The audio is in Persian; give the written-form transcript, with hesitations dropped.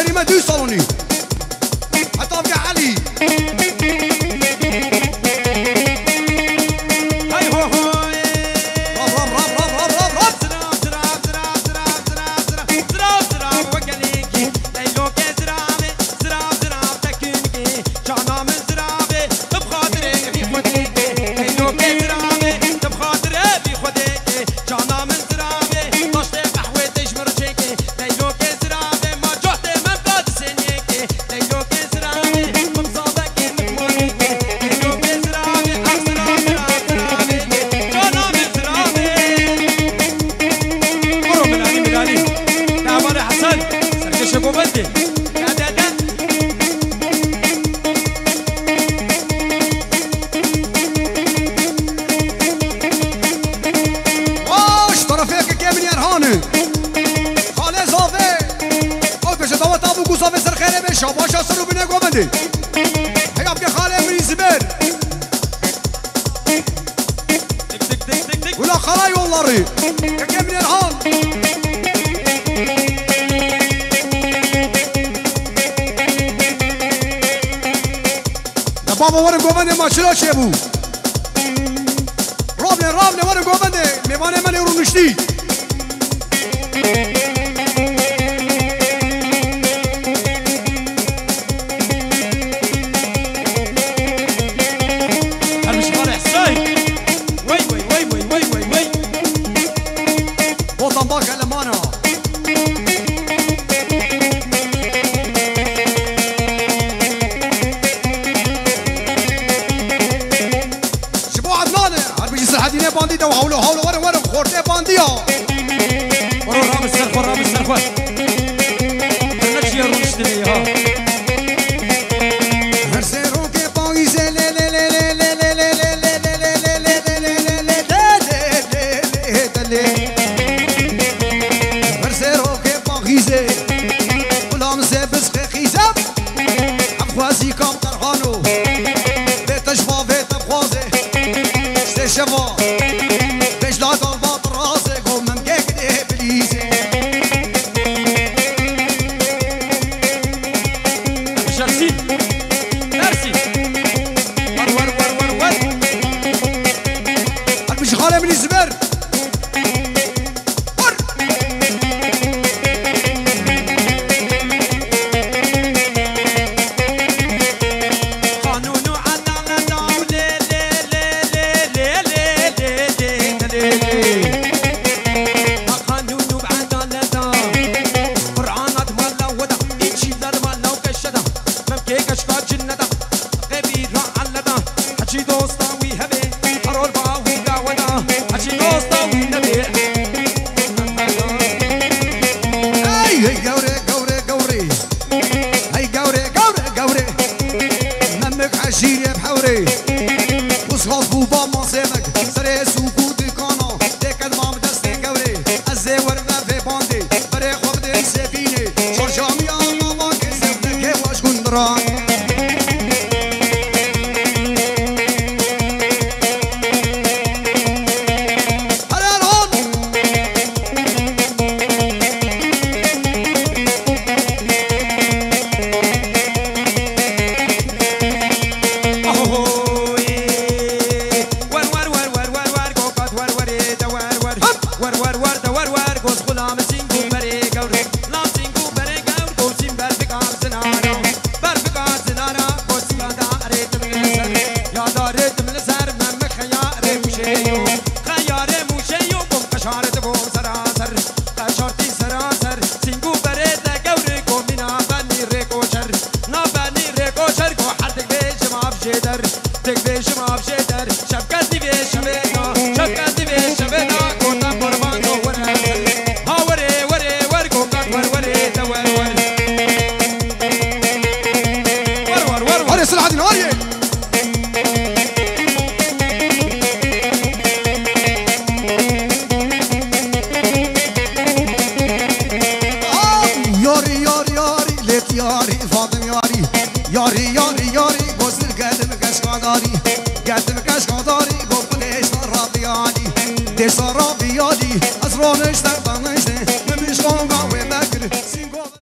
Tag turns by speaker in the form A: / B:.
A: كريمه دو صالوني حتى ابقى علي شاباش اصروا بنا قومدي هيا ابقى خالي من زبير ولا خلاي والله ري كيف من الهون يا بابا ورا قومدي ما شلاش يا ابو رابنا ورا قومدي ميواني من يرونشتي باندي وحولو حولو ورا خورتي بانديا ورا رامس سرخوان نمشي روش دنيا هرسيرو كي باغيزي لي لي لي لي لي لي لي هرسيرو كي باغيزي ولا مسابس خيزاب افوازي كام قرحانو بيت شفا بيت بخوازي شتي شفا ياري